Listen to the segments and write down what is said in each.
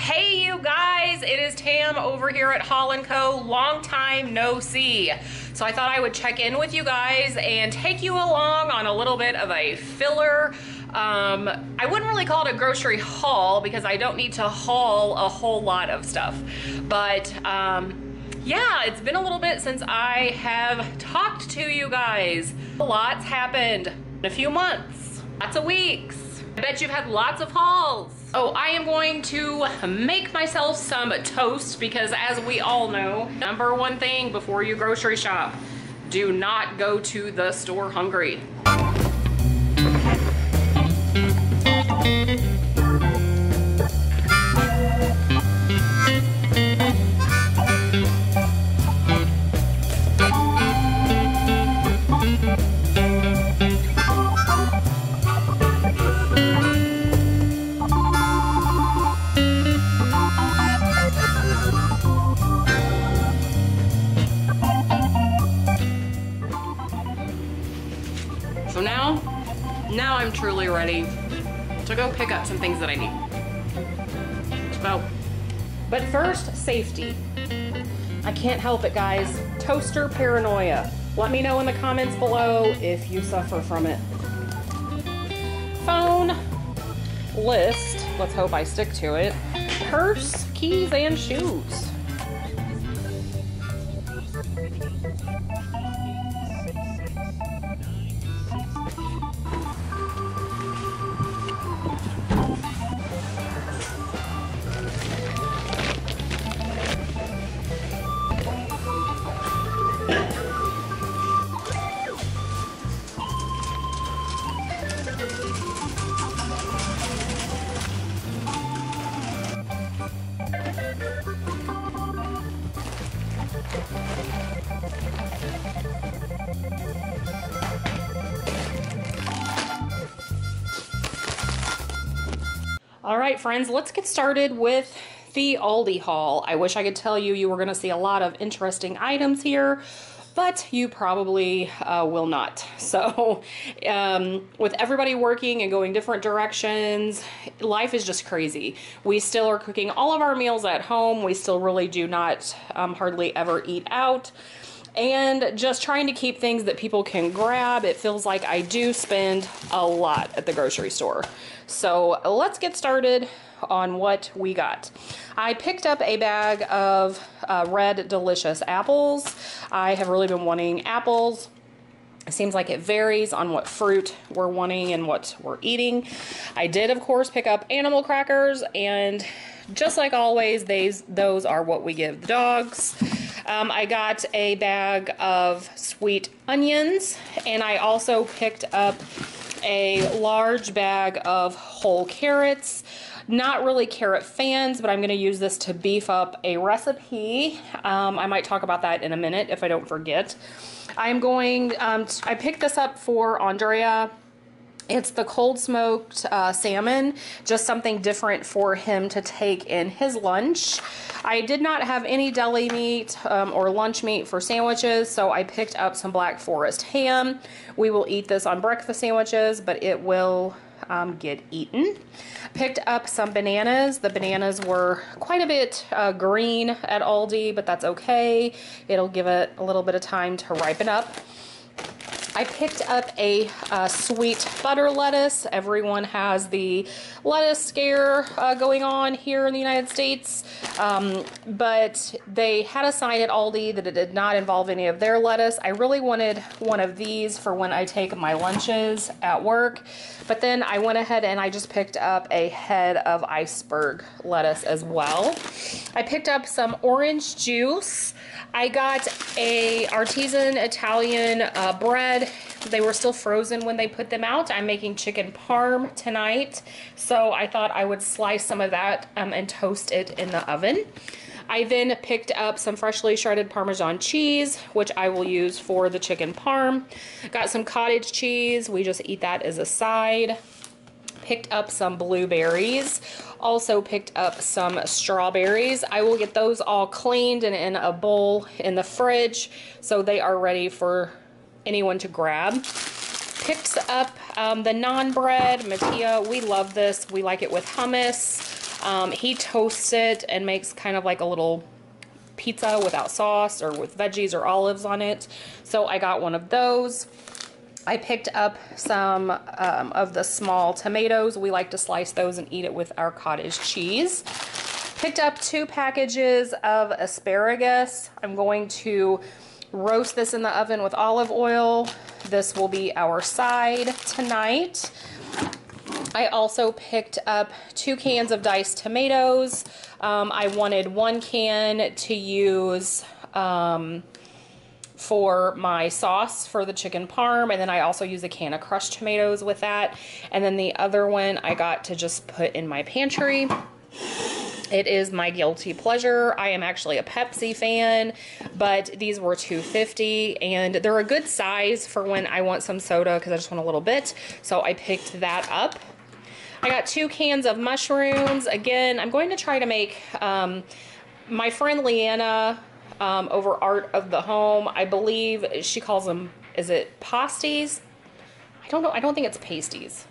Hey you guys, it is Tam over here at HaulandCo. Long time no see. So I thought I would check in with you guys and take you along on a little bit of a filler. I wouldn't really call it a grocery haul because I don't need to haul a whole lot of stuff. But yeah, it's been a little bit since I have talked to you guys. A lot's happened in a few months, lots of weeks. I bet you've had lots of hauls. Oh, I am going to make myself some toast because as we all know, number one thing before you grocery shop, do not go to the store hungry. So now I'm truly ready to go pick up some things that I need. So, but first, safety. I can't help it, guys. Toaster paranoia. Let me know in the comments below if you suffer from it. Phone, list, let's hope I stick to it. Purse, keys, and shoes. All right, friends, let's get started with the Aldi haul. I wish I could tell you you were going to see a lot of interesting items here, but you probably will not. So with everybody working and going different directions, life is just crazy. We still are cooking all of our meals at home. We still really do not hardly ever eat out. And just trying to keep things that people can grab. It feels like I do spend a lot at the grocery store. So let's get started on what we got. I picked up a bag of red delicious apples. I have really been wanting apples. It seems like it varies on what fruit we're wanting and what we're eating. I did, of course, pick up animal crackers, and just like always, those are what we give the dogs. I got a bag of sweet onions, and I also picked up a large bag of whole carrots. Not really carrot fans, but I'm going to use this to beef up a recipe. I might talk about that in a minute if I don't forget. I'm going, I picked this up for Andrea. It's the cold smoked salmon, just something different for him to take in his lunch. I did not have any deli meat or lunch meat for sandwiches, so I picked up some Black Forest ham. We will eat this on breakfast sandwiches, but it will get eaten. Picked up some bananas. The bananas were quite a bit green at Aldi, but that's okay. It'll give it a little bit of time to ripen up. I picked up a sweet butter lettuce. Everyone has the lettuce scare going on here in the United States, but they had a sign at Aldi that it did not involve any of their lettuce. I really wanted one of these for when I take my lunches at work, but then I went ahead and I just picked up a head of iceberg lettuce as well. I picked up some orange juice. I got a artisan Italian bread. They were still frozen when they put them out. I'm making chicken parm tonight, so I thought I would slice some of that and toast it in the oven. I then picked up some freshly shredded Parmesan cheese, which I will use for the chicken parm. Got some cottage cheese. We just eat that as a side. Picked up some blueberries. Also picked up some strawberries. I will get those all cleaned and in a bowl in the fridge so they are ready for anyone to grab. Picked up the naan bread. Mattia, we love this. We like it with hummus. He toasts it and makes kind of like a little pizza without sauce or with veggies or olives on it. So I got one of those. I picked up some of the small tomatoes. We like to slice those and eat it with our cottage cheese. Picked up 2 packages of asparagus. I'm going to roast this in the oven with olive oil. This will be our side tonight. I also picked up 2 cans of diced tomatoes. I wanted 1 can to use for my sauce for the chicken parm, and then I also use a can of crushed tomatoes with that. And then the other one I got to just put in my pantry. It is my guilty pleasure. I am actually a Pepsi fan, but these were $2.50 and they're a good size for when I want some soda because I just want a little bit. So I picked that up. I got 2 cans of mushrooms. Again, I'm going to try to make my friend Leanna over Art of the Home, I believe she calls them, is it pasties? I don't know. I don't think it's pasties,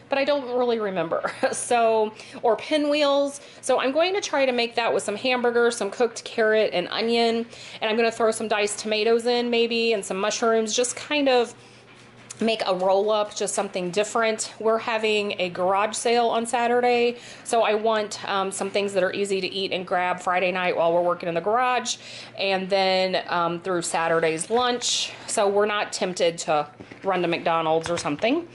but I don't really remember. So, or pinwheels. So I'm going to try to make that with some hamburgers, some cooked carrot and onion. And I'm going to throw some diced tomatoes in maybe and some mushrooms, just kind of make a roll up, just something different. We're having a garage sale on Saturday, so I want some things that are easy to eat and grab Friday night while we're working in the garage, and then through Saturday's lunch, so we're not tempted to run to McDonald's or something.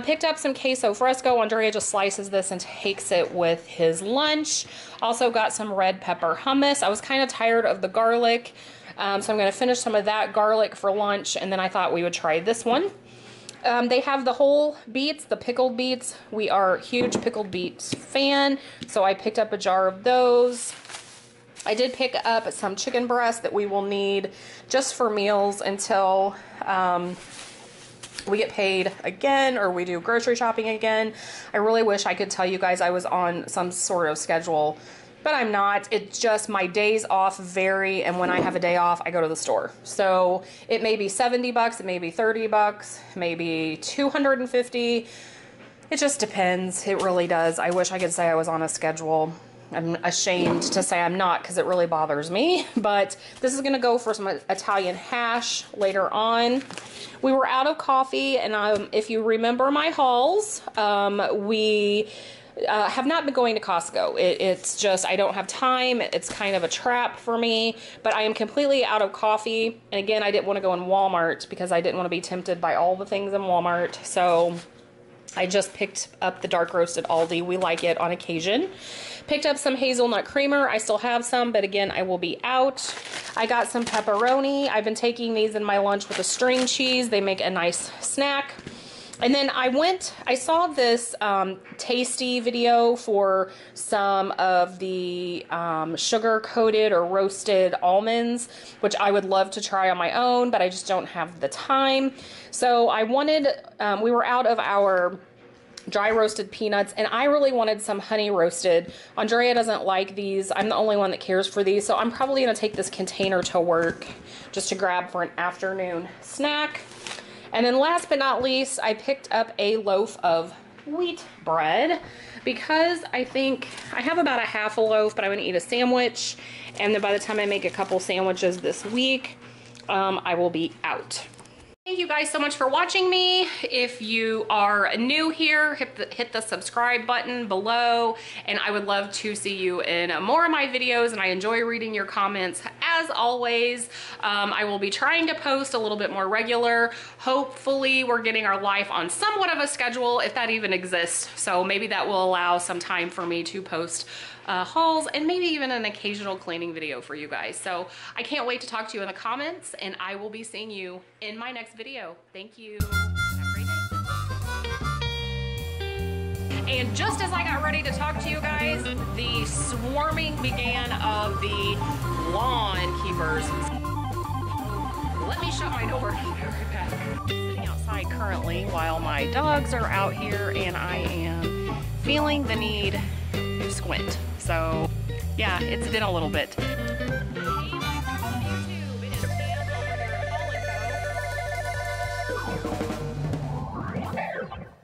Picked up some queso fresco. Andrea just slices this and takes it with his lunch. Also got some red pepper hummus. I was kind of tired of the garlic, so I'm going to finish some of that garlic for lunch, and then I thought we would try this one. They have the whole beets, the pickled beets. We are huge pickled beets fan, so I picked up a jar of those. I did pick up some chicken breast that we will need just for meals until we get paid again or we do grocery shopping again. I really wish I could tell you guys I was on some sort of schedule, but I'm not. It's just my days off vary, and when I have a day off, I go to the store. So it may be 70 bucks, it may be 30 bucks, maybe 250. It just depends. It really does. I wish I could say I was on a schedule. I'm ashamed to say I'm not because it really bothers me, but this is going to go for some Italian hash later on. We were out of coffee, and if you remember my hauls, we have not been going to Costco. It's just, I don't have time. It's kind of a trap for me, but I am completely out of coffee. And again, I didn't want to go in Walmart because I didn't want to be tempted by all the things in Walmart. So I just picked up the dark roast at Aldi. We like it on occasion. Picked up some hazelnut creamer. I still have some, but again, I will be out. I got some pepperoni. I've been taking these in my lunch with a string cheese. They make a nice snack. And then I saw this tasty video for some of the sugar-coated or roasted almonds, which I would love to try on my own, but I just don't have the time. So I wanted, we were out of our dry roasted peanuts, and I really wanted some honey roasted. Andrea doesn't like these. I'm the only one that cares for these, so I'm probably going to take this container to work just to grab for an afternoon snack. And then last but not least, I picked up a loaf of wheat bread because I think I have about a half a loaf, but I'm going to eat a sandwich. And then by the time I make a couple sandwiches this week, I will be out. Thank you guys so much for watching me. If you are new here, hit the subscribe button below, and I would love to see you in more of my videos, and I enjoy reading your comments as always. I will be trying to post a little bit more regular. Hopefully we're getting our life on somewhat of a schedule, if that even exists. So maybe that will allow some time for me to post hauls and maybe even an occasional cleaning video for you guys. So I can't wait to talk to you in the comments, and I will be seeing you in my next video. Thank you. Have a great day. And just as I got ready to talk to you guys, the swarming began of the lawn keepers. Let me shut my door. I'll be right back. Sitting outside currently while my dogs are out here, and I am feeling the need to squint. So yeah, it's been a little bit. Hey, my friends on YouTube, it is Pam over here at HaulandCo.